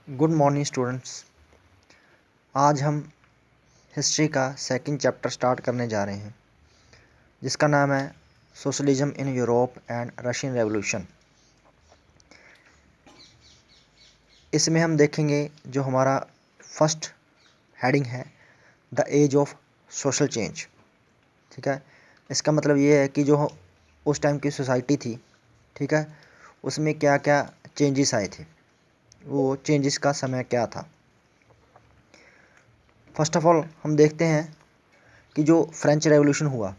Good morning students. आज हम history का सेकंड चैप्टर स्टार्ट करने जा रहे हैं जिसका नाम है socialism in Europe and Russian revolution. इसमें हम देखेंगे जो हमारा फर्स्ट हेडिंग है the age of social change. ठीक है, इसका मतलब ये है कि जो उस टाइम की सोसाइटी थी, ठीक है, उसमें क्या क्या चेंजेस आए थे, वो चेंजेस का समय क्या था। फर्स्ट ऑफ ऑल हम देखते हैं कि जो फ्रेंच रेवोल्यूशन हुआ,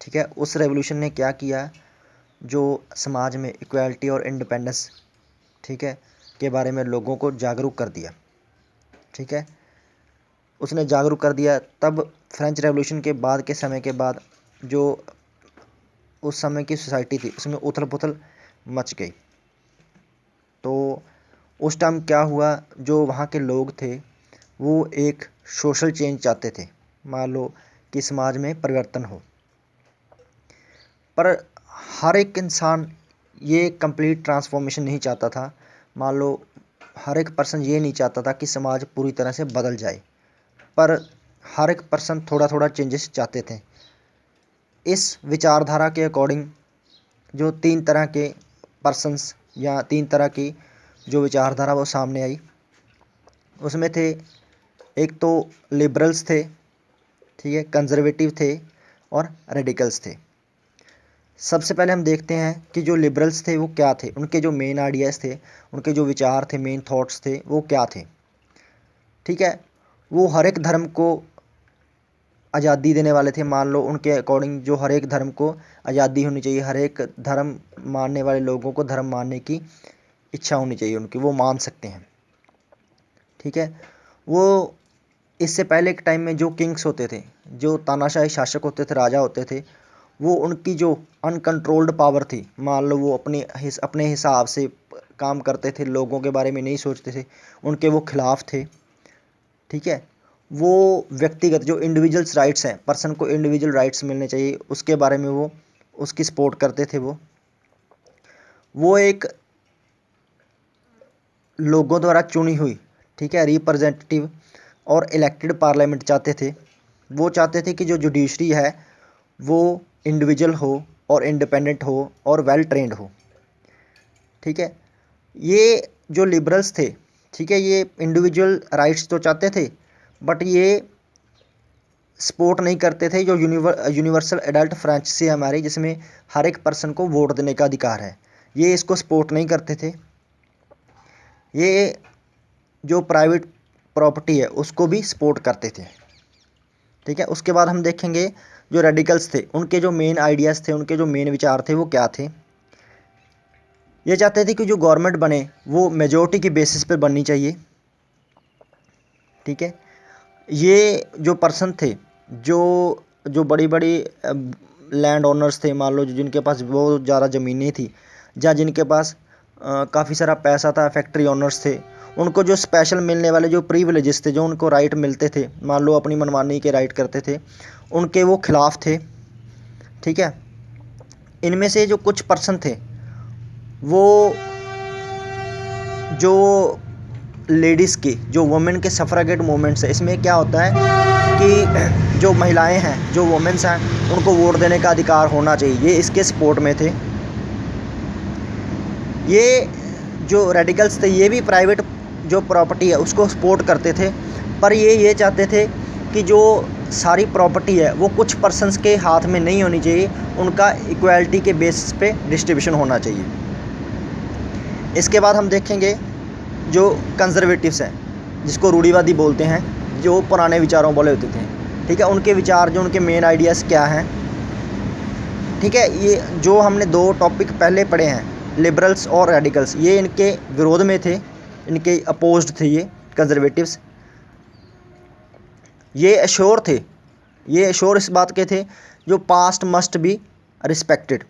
ठीक है, उस रेवोल्यूशन ने क्या किया, जो समाज में इक्वालिटी और इंडिपेंडेंस, ठीक है, के बारे में लोगों को जागरूक कर दिया। ठीक है, उसने जागरूक कर दिया। तब फ्रेंच रेवोल्यूशन के बाद के समय के बाद जो उस समय की सोसाइटी थी उसमें उथल पुथल मच गई। तो उस टाइम क्या हुआ, जो वहाँ के लोग थे वो एक सोशल चेंज चाहते थे। मान लो कि समाज में परिवर्तन हो, पर हर एक इंसान ये कंप्लीट ट्रांसफॉर्मेशन नहीं चाहता था। मान लो हर एक पर्सन ये नहीं चाहता था कि समाज पूरी तरह से बदल जाए, पर हर एक पर्सन थोड़ा थोड़ा चेंजेस चाहते थे। इस विचारधारा के अकॉर्डिंग जो तीन तरह के पर्सन्स या तीन तरह की जो विचारधारा वो सामने आई, उसमें थे एक तो लिबरल्स थे, ठीक है, कंजर्वेटिव थे और रेडिकल्स थे। सबसे पहले हम देखते हैं कि जो लिबरल्स थे वो क्या थे, उनके जो मेन आइडियाज़ थे, उनके जो विचार थे, मेन थॉट्स थे, वो क्या थे। ठीक है, वो हर एक धर्म को आज़ादी देने वाले थे। मान लो उनके अकॉर्डिंग जो हर एक धर्म को आज़ादी होनी चाहिए, हर एक धर्म मानने वाले लोगों को धर्म मानने की इच्छा होनी चाहिए उनकी, वो मान सकते हैं। ठीक है, वो इससे पहले के टाइम में जो किंग्स होते थे, जो तानाशाही शासक होते थे, राजा होते थे, वो उनकी जो अनकंट्रोल्ड पावर थी, मान लो वो अपने हिसाब से काम करते थे, लोगों के बारे में नहीं सोचते थे, उनके वो खिलाफ थे। ठीक है, वो व्यक्तिगत जो इंडिविजुअल्स राइट्स हैं, पर्सन को इंडिविजुअल राइट्स मिलने चाहिए, उसके बारे में वो उसकी सपोर्ट करते थे। वो एक लोगों द्वारा चुनी हुई, ठीक है, रिप्रेजेंटेटिव और इलेक्टेड पार्लियामेंट चाहते थे। वो चाहते थे कि जो जुडिशरी है वो इंडिविजुअल हो और इंडिपेंडेंट हो और वेल ट्रेंड हो। ठीक है, ये जो लिबरल्स थे, ठीक है, ये इंडिविजुअल राइट्स तो चाहते थे, बट ये सपोर्ट नहीं करते थे जो यूनिवर्सल एडल्ट फ्रेंचाइजी है हमारी, जिसमें हर एक पर्सन को वोट देने का अधिकार है, ये इसको सपोर्ट नहीं करते थे। ये जो प्राइवेट प्रॉपर्टी है उसको भी सपोर्ट करते थे। ठीक है, उसके बाद हम देखेंगे जो रेडिकल्स थे, उनके जो मेन आइडियाज़ थे, उनके जो मेन विचार थे वो क्या थे। ये चाहते थे कि जो गवर्नमेंट बने वो मेजोरिटी की बेसिस पर बननी चाहिए। ठीक है, ये जो पर्सन थे, जो जो बड़ी बड़ी लैंड ओनर्स थे, मान लो जिनके पास बहुत ज़्यादा ज़मीनें थी, या जिनके पास काफ़ी सारा पैसा था, फैक्ट्री ओनर्स थे, उनको जो स्पेशल मिलने वाले जो प्रिविलेजेस थे, जो उनको राइट मिलते थे, मान लो अपनी मनमानी के राइट करते थे, उनके वो खिलाफ थे। ठीक है, इनमें से जो कुछ पर्सन थे वो जो लेडीज़ की, जो वुमेन के सफ़रागेट मूवमेंट्स है, इसमें क्या होता है कि जो महिलाएं हैं, जो वुमेन्स हैं, उनको वोट देने का अधिकार होना चाहिए, ये इसके सपोर्ट में थे। ये जो रेडिकल्स थे ये भी प्राइवेट जो प्रॉपर्टी है उसको सपोर्ट करते थे, पर ये चाहते थे कि जो सारी प्रॉपर्टी है वो कुछ पर्सन्स के हाथ में नहीं होनी चाहिए, उनका इक्वालिटी के बेसिस पे डिस्ट्रीब्यूशन होना चाहिए। इसके बाद हम देखेंगे जो कंजर्वेटिव्स हैं, जिसको रूढ़िवादी बोलते हैं, जो पुराने विचारों वाले होते थे। ठीक है, उनके विचार, जो उनके मेन आइडियाज़ क्या हैं। ठीक है, ये जो हमने दो टॉपिक पहले पढ़े हैं, लिबरल्स और रेडिकल्स, ये इनके विरोध में थे, इनके अपोज्ड थे ये कंजर्वेटिव्स। ये एश्योर थे, ये एश्योर इस बात के थे जो पास्ट मस्ट बी रिस्पेक्टेड,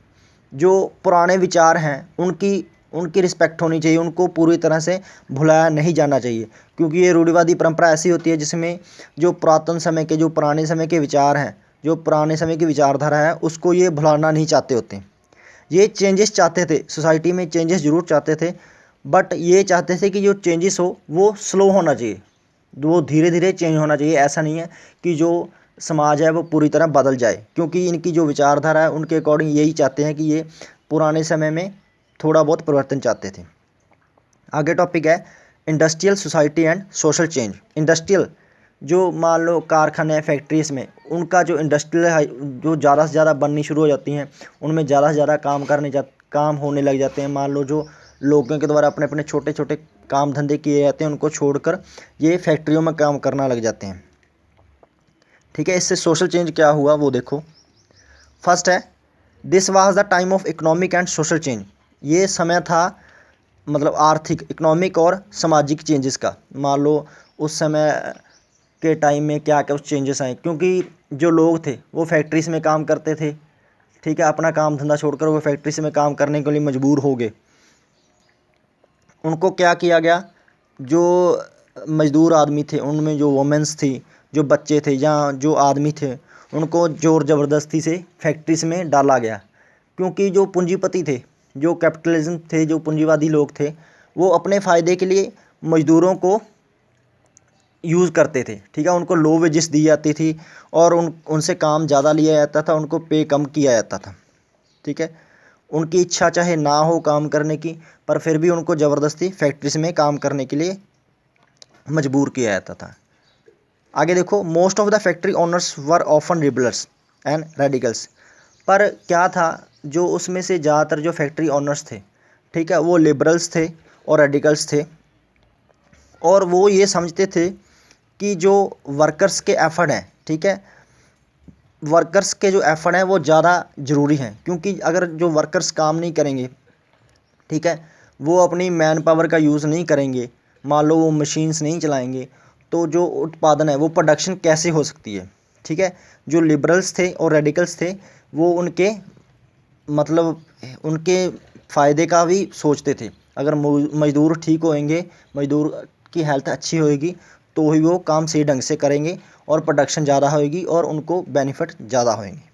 जो पुराने विचार हैं उनकी रिस्पेक्ट होनी चाहिए, उनको पूरी तरह से भुलाया नहीं जाना चाहिए, क्योंकि ये रूढ़िवादी परंपरा ऐसी होती है जिसमें जो पुरातन समय के, जो पुराने समय के विचार हैं, जो पुराने समय की विचारधारा है, उसको ये भुलाना नहीं चाहते होते। ये चेंजेस चाहते थे, सोसाइटी में चेंजेस ज़रूर चाहते थे, बट ये चाहते थे कि जो चेंजेस हो वो स्लो होना चाहिए, वो धीरे धीरे चेंज होना चाहिए। ऐसा नहीं है कि जो समाज है वो पूरी तरह बदल जाए, क्योंकि इनकी जो विचारधारा है उनके अकॉर्डिंग यही चाहते हैं कि ये पुराने समय में थोड़ा बहुत परिवर्तन चाहते थे। आगे टॉपिक है industrial society and social change. Industrial, जो मान लो कारखाने फैक्ट्रीज में उनका जो इंडस्ट्रियल जो ज़्यादा से ज़्यादा बननी शुरू हो जाती हैं, उनमें ज़्यादा से ज़्यादा काम होने लग जाते हैं। मान लो जो लोगों के द्वारा अपने अपने छोटे छोटे काम धंधे किए जाते हैं उनको छोड़कर ये फैक्ट्रियों में काम करना लग जाते हैं। ठीक है, इससे सोशल चेंज क्या हुआ वो देखो। फर्स्ट है this was the time of economic and social change. ये समय था मतलब आर्थिक, इकोनॉमिक और सामाजिक चेंजेस का। मान लो उस समय के टाइम में क्या क्या उस चेंजेस आए, क्योंकि जो लोग थे वो फैक्ट्रीज में काम करते थे। ठीक है, अपना काम धंधा छोड़कर वो फैक्ट्रीज में काम करने के लिए मजबूर हो गए। उनको क्या किया गया, जो मजदूर आदमी थे उनमें जो वुमेन्स थी, जो बच्चे थे या जो आदमी थे, उनको ज़ोर ज़बरदस्ती से फैक्ट्रीज में डाला गया। क्योंकि जो पूंजीपति थे, जो कैपिटलिज्म थे, जो पूंजीवादी लोग थे, वो अपने फ़ायदे के लिए मज़दूरों को यूज़ करते थे। ठीक है, उनको लो वेजेस दी जाती थी और उनसे काम ज़्यादा लिया जाता था, उनको पे कम किया जाता था। ठीक है, उनकी इच्छा चाहे ना हो काम करने की, पर फिर भी उनको ज़बरदस्ती फैक्ट्रीज में काम करने के लिए मजबूर किया जाता था। आगे देखो, most of the factory owners were often rebellers and radicals. पर क्या था, जो उसमें से ज़्यादातर जो फैक्ट्री ओनर्स थे, ठीक है, वो लिबरल्स थे और रेडिकल्स थे। और वो ये समझते थे कि जो वर्कर्स के एफर्ट हैं, ठीक है, वर्कर्स के जो एफर्ट हैं वो ज़्यादा ज़रूरी हैं। क्योंकि अगर जो वर्कर्स काम नहीं करेंगे, ठीक है, वो अपनी मैन पावर का यूज़ नहीं करेंगे, मान लो वो मशीन्स नहीं चलाएंगे, तो जो उत्पादन है वो प्रोडक्शन कैसे हो सकती है। ठीक है, जो लिबरल्स थे और रेडिकल्स थे वो उनके मतलब उनके फ़ायदे का भी सोचते थे। अगर मज़दूर ठीक होएंगे, मज़दूर की हेल्थ अच्छी होएगी, तो ही वो काम सही ढंग से करेंगे और प्रोडक्शन ज़्यादा होएगी और उनको बेनिफिट ज़्यादा होएंगे।